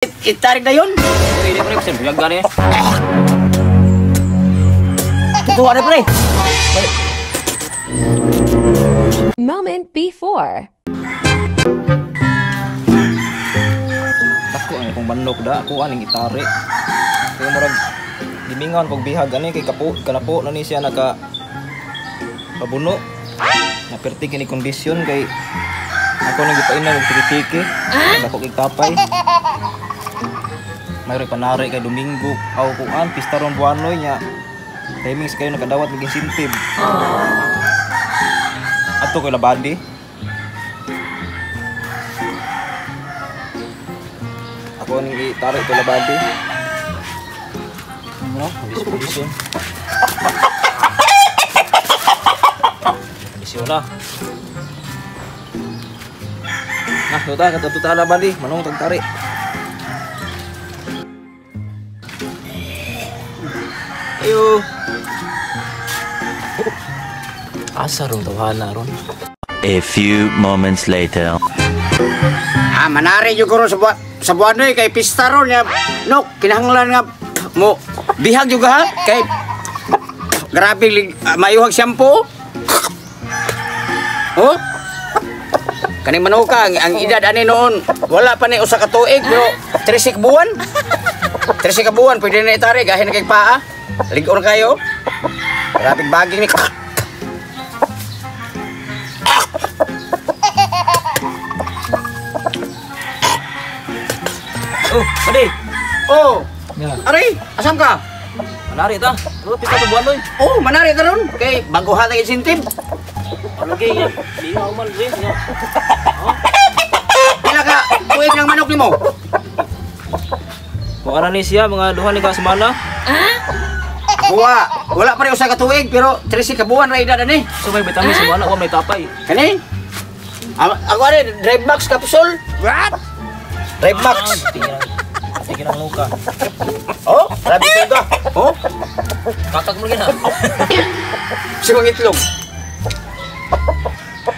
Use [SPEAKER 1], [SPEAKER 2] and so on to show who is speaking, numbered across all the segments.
[SPEAKER 1] Itarik na yun.
[SPEAKER 2] Pwede pre, kasi bilag gani.
[SPEAKER 1] Tutuwa na pre.
[SPEAKER 3] Moment before.
[SPEAKER 2] Ako kung manok da, ako aning itari. Kaya murag dimingon kog bihag ani kay kanapo na ni siya naka pabuno. Naperti kini kondisyon kay ako nang gipainan og tiki-tiki. Dako kay tapay. Mayroy panari kay Domingo aw kuan pistaron buanoy nya. Timings kayo nakadawat mig incentive. Ato kay labadi. Ako ning itarik kay labadi. No, kondisyon. Kondisyon na. Nah, tuta labadi, manong tagtari. Ayo. Asa ron tawhana ron.
[SPEAKER 4] A few moments later.
[SPEAKER 1] Manari yung guro sa buwan na kay pista ron niya. No, kinahanglan nga mo. Bihag juga ha. Kay grabe mayuhag shampoo. Oh? Kaning manuka ang edad ani noon. Wala pa ni usa ka tuig pero 30 buwan. 30 ka buwan pwede na itari gahin kay paa. Ligon kayo. Grabe baging ni.
[SPEAKER 2] Oh, padi.
[SPEAKER 1] Oh.
[SPEAKER 2] Ya.
[SPEAKER 1] Ari, asam ka?
[SPEAKER 2] Manari ta. Oh, pista to buwan loy.
[SPEAKER 1] Oh, manari ta ron. Kay bago hatag incentive.
[SPEAKER 2] Lagi ya. Lingaw man rin ya.
[SPEAKER 1] Pila ka tuig ng manok nimo?
[SPEAKER 2] Kung ana ni siya mga duha ni ka semana.
[SPEAKER 1] Wala pa rin usa ka tuig pero 13 ka buwan ra edad ani.
[SPEAKER 2] So may vitamin semana wa may tapay.
[SPEAKER 1] Kani? Ako ani Drive Max capsule. What? Drive Max.
[SPEAKER 2] Tingin ang muka.
[SPEAKER 1] Oh, grabe ka. Oh,
[SPEAKER 2] Kakag mo gina.
[SPEAKER 1] simang itlog.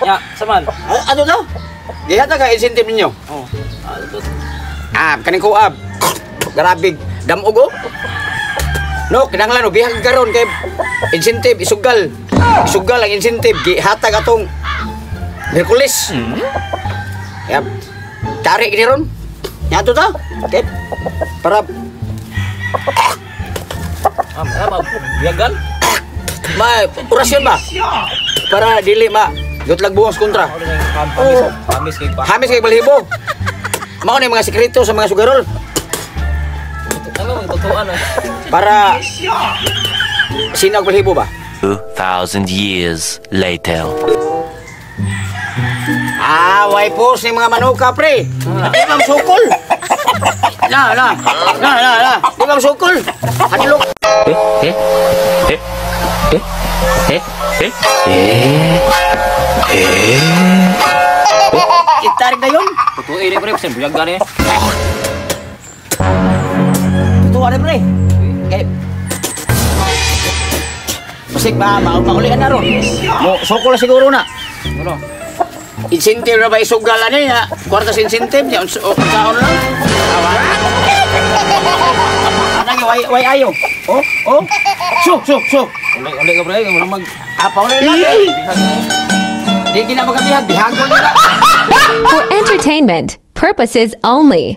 [SPEAKER 2] Ya, saman.
[SPEAKER 1] Ano daw? Gihata ka incentive ninyo.
[SPEAKER 2] Oh.
[SPEAKER 1] Kaning kuab. Grabe damog oh. No, kinahanglan bihag karon kay incentive isugal. Isugal ang incentive gihatag atong Hercules. Yap. Tarik ni ron. Yato ta. Okay. Para
[SPEAKER 2] Biagan.
[SPEAKER 1] may orasyon ba? Para dili gutlag buwas kontra.
[SPEAKER 2] Hamis kay pa.
[SPEAKER 1] Hamis kay balhibo. Mao ni mga sekreto sa mga sugarol
[SPEAKER 2] Ano ang totoo ano?
[SPEAKER 1] para sinag balhibo ba?
[SPEAKER 4] 2,000 years later.
[SPEAKER 1] Way pos ni mga manuka pre. Di ba sukol? La. Di ba sukol? Hadilok. Itarik na yun.
[SPEAKER 2] Totoo ini pre, sen biag gani.
[SPEAKER 1] Tuwa na pre. Kay Masik ba, maulian na ron. Mo sukol siguro na.
[SPEAKER 2] Ano?
[SPEAKER 1] Incentive na ba isugalan niya? Kwartas incentive niya. Unsaon lang. Anang way ayo. Oh. Su.
[SPEAKER 2] Uli ka pre, mo mag
[SPEAKER 1] Pauli lang. Di gina magabihag. Bihag ko nila.
[SPEAKER 3] For entertainment purposes only.